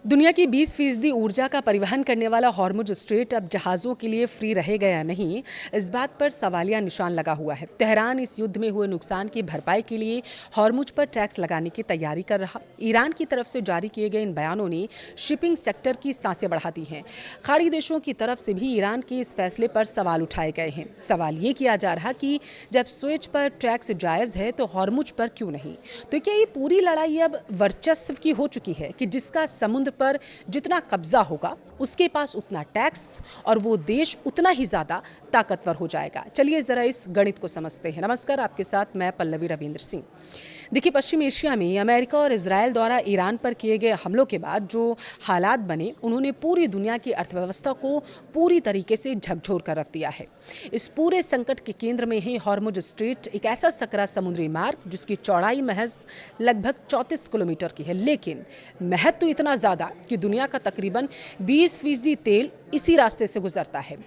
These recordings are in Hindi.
दुनिया की 20% ऊर्जा का परिवहन करने वाला हॉर्मुज स्ट्रेट अब जहाज़ों के लिए फ्री रहेगा या नहीं, इस बात पर सवालिया निशान लगा हुआ है। तेहरान इस युद्ध में हुए नुकसान की भरपाई के लिए हॉर्मुज पर टैक्स लगाने की तैयारी कर रहा। ईरान की तरफ से जारी किए गए इन बयानों ने शिपिंग सेक्टर की सांसें बढ़ा दी हैं। खाड़ी देशों की तरफ से भी ईरान के इस फैसले पर सवाल उठाए गए हैं। सवाल ये किया जा रहा कि जब स्वेज पर टैक्स जायज़ है तो हॉर्मुज पर क्यों नहीं? तो क्या ये पूरी लड़ाई अब वर्चस्व की हो चुकी है कि जिसका समुद्र पर जितना कब्जा होगा उसके पास उतना टैक्स और वो देश उतना ही ज़्यादा ताकतवर हो जाएगा? चलिए ज़रा इस गणित को समझते हैं। नमस्कार, आपके साथ मैं पल्लवी रविंद्र सिंह। देखिए, पश्चिम एशिया में अमेरिका और इजराइल द्वारा ईरान पर किए गए हमलों के बाद जो हालात बने, उन्होंने पूरी दुनिया की अर्थव्यवस्था को पूरी तरीके से झकझोर कर रख दिया है। इस पूरे संकट के केंद्र में है हॉर्मुज स्ट्रेट, एक ऐसा सकरा समुद्री मार्ग जिसकी चौड़ाई महज लगभग 34 किलोमीटर की है, लेकिन महत्व तो इतना ज़्यादा कि दुनिया का तकरीबन 20% तेल इसी रास्ते से गुजरता है।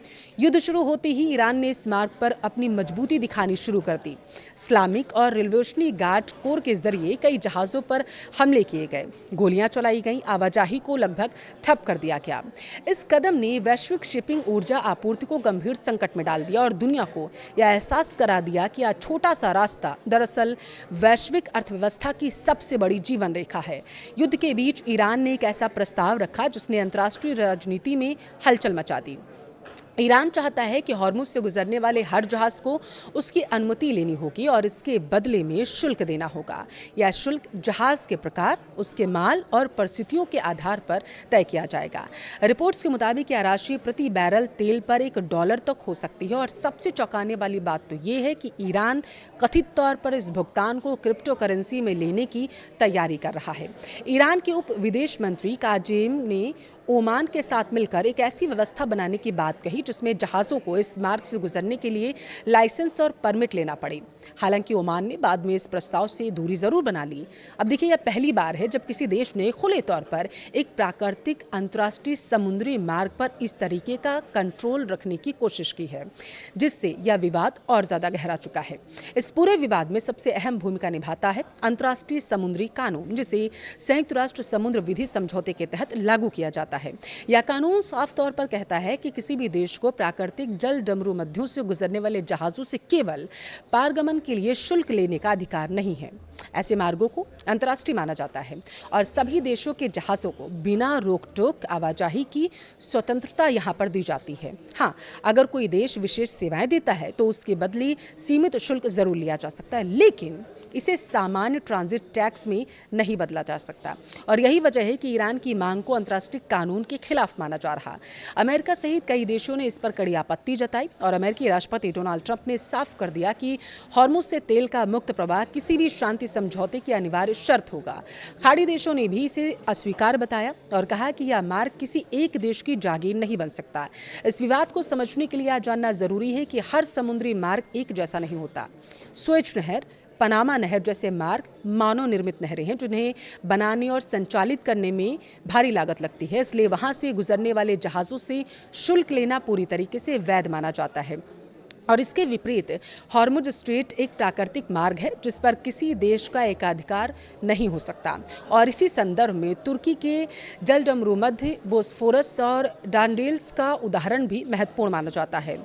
युद्ध शुरू होते ही ईरान ने इस मार्ग पर अपनी मजबूती दिखानी शुरू कर दी। इस्लामिक और रिवोल्यूशनरी गार्ड कोर के जरिए कई जहाज़ों पर हमले किए गए, गोलियां चलाई गईं, आवाजाही को लगभग ठप कर दिया गया। इस कदम ने वैश्विक शिपिंग ऊर्जा आपूर्ति को गंभीर संकट में डाल दिया और दुनिया को यह एहसास करा दिया कि यह छोटा सा रास्ता दरअसल वैश्विक अर्थव्यवस्था की सबसे बड़ी जीवन रेखा है। युद्ध के बीच ईरान ने एक ऐसा प्रस्ताव रखा जिसने अंतर्राष्ट्रीय राजनीति में हलचल मचा दी। ईरान चाहता है कि हॉर्मुज से गुजरने वाले हर जहाज़ को उसकी अनुमति लेनी होगी और इसके बदले में शुल्क देना होगा। यह शुल्क जहाज़ के प्रकार, उसके माल और परिस्थितियों के आधार पर तय किया जाएगा। रिपोर्ट्स के मुताबिक यह राशि प्रति बैरल तेल पर $1 तक हो सकती है और सबसे चौंकाने वाली बात तो ये है कि ईरान कथित तौर पर इस भुगतान को क्रिप्टो करेंसी में लेने की तैयारी कर रहा है। ईरान के उप विदेश मंत्री काजेम ने ओमान के साथ मिलकर एक ऐसी व्यवस्था बनाने की बात कही जिसमें जहाज़ों को इस मार्ग से गुजरने के लिए लाइसेंस और परमिट लेना पड़े। हालांकि ओमान ने बाद में इस प्रस्ताव से दूरी जरूर बना ली। अब देखिए, यह पहली बार है जब किसी देश ने खुले तौर पर एक प्राकृतिक अंतर्राष्ट्रीय समुद्री मार्ग पर इस तरीके का कंट्रोल रखने की कोशिश की है, जिससे यह विवाद और ज़्यादा गहरा चुका है। इस पूरे विवाद में सबसे अहम भूमिका निभाता है अंतर्राष्ट्रीय समुद्री कानून, जिसे संयुक्त राष्ट्र समुद्र विधि समझौते के तहत लागू किया जाता है। यह कानून साफ तौर पर कहता है कि किसी भी देश को प्राकृतिक जल डमरू मध्यों से गुजरने वाले जहाज़ों से केवल पारगमन के लिए शुल्क लेने का अधिकार नहीं है। ऐसे मार्गों को अंतर्राष्ट्रीय माना जाता है और सभी देशों के जहाज़ों को बिना रोक टोक आवाजाही की स्वतंत्रता यहाँ पर दी जाती है। हाँ, अगर कोई देश विशेष सेवाएं देता है तो उसके बदले सीमित शुल्क जरूर लिया जा सकता है, लेकिन इसे सामान्य ट्रांजिट टैक्स में नहीं बदला जा सकता। और यही वजह है कि ईरान की मांग को अंतर्राष्ट्रीय कानून के खिलाफ माना जा रहा। अमेरिका सहित कई देशों ने इस पर कड़ी आपत्ति जताई और अमेरिकी राष्ट्रपति डोनाल्ड ट्रंप ने साफ कर दिया कि हॉर्मुज से तेल का मुक्त प्रवाह किसी भी शांति समझौते की अनिवार्य शर्त होगा। खाड़ी देशों ने भी इसे अस्वीकार बताया और कहा कि यह मार्ग किसी एक देश की जागीर नहीं बन सकता। इस विवाद को समझने के लिए यह जानना जरूरी है कि हर समुद्री मार्ग एक जैसा नहीं होता। सुएज नहर, पनामा नहर जैसे मार्ग मानव निर्मित नहरें हैं जिन्हें बनाने और संचालित करने में भारी लागत लगती है, इसलिए वहां से गुजरने वाले जहाज़ों से शुल्क लेना पूरी तरीके से वैध माना जाता है। और इसके विपरीत हॉर्मुज स्ट्रेट एक प्राकृतिक मार्ग है जिस पर किसी देश का एकाधिकार नहीं हो सकता। और इसी संदर्भ में तुर्की के जलडमरू मध्य बोस्फोरस और डांडेल्स का उदाहरण भी महत्वपूर्ण माना जाता है।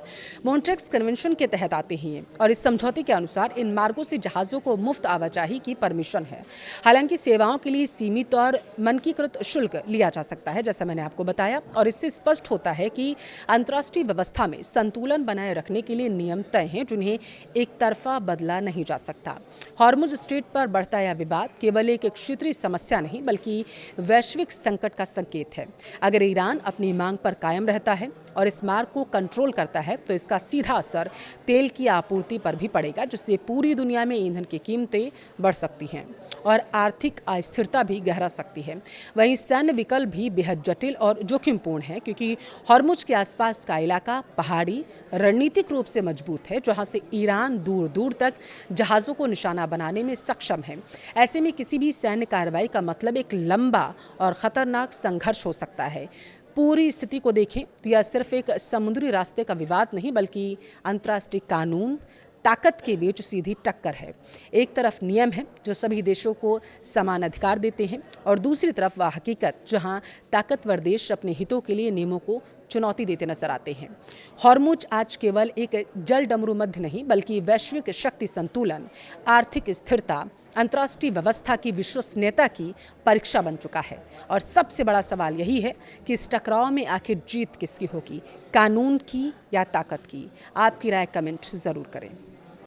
मॉन्ट्रेक्स कन्वेंशन के तहत आते हैं और इस समझौते के अनुसार इन मार्गों से जहाज़ों को मुफ्त आवाजाही की परमिशन है। हालांकि सेवाओं के लिए सीमित और मानकीकृत शुल्क लिया जा सकता है, जैसा मैंने आपको बताया, और इससे स्पष्ट होता है कि अंतर्राष्ट्रीय व्यवस्था में संतुलन बनाए रखने के लिए नियम तय हैं जिन्हें एक तरफा बदला नहीं जा सकता। हॉर्मुज स्ट्रेट पर बढ़ता यह विवाद केवल एक क्षेत्रीय समस्या नहीं बल्कि वैश्विक संकट का संकेत है। अगर ईरान अपनी मांग पर कायम रहता है और इस मार्ग को कंट्रोल करता है तो इसका सीधा असर तेल की आपूर्ति पर भी पड़ेगा, जिससे पूरी दुनिया में ईंधन की कीमतें बढ़ सकती हैं और आर्थिक अस्थिरता भी गहरा सकती है। वहीं सैन्य विकल्प भी बेहद जटिल और जोखिमपूर्ण है, क्योंकि हॉर्मुज के आसपास का इलाका पहाड़ी, रणनीतिक रूप से मजबूत है, जहां से ईरान दूर दूर तक जहाज़ों को निशाना बनाने में सक्षम है। ऐसे में किसी भी सैन्य कार्रवाई का मतलब एक लंबा और खतरनाक संघर्ष हो सकता है। पूरी स्थिति को देखें तो यह सिर्फ एक समुद्री रास्ते का विवाद नहीं बल्कि अंतर्राष्ट्रीय कानून, ताकत के बीच सीधी टक्कर है। एक तरफ नियम है जो सभी देशों को समान अधिकार देते हैं और दूसरी तरफ वह हकीकत जहां ताकतवर देश अपने हितों के लिए नियमों को चुनौती देते नजर आते हैं। हॉर्मुज आज केवल एक जल डमरू मध्य नहीं बल्कि वैश्विक शक्ति संतुलन, आर्थिक स्थिरता, अंतर्राष्ट्रीय व्यवस्था की विश्वसनीयता की परीक्षा बन चुका है। और सबसे बड़ा सवाल यही है कि इस टकराव में आखिर जीत किसकी होगी, कानून की या ताकत की? आपकी राय कमेंट जरूर करें।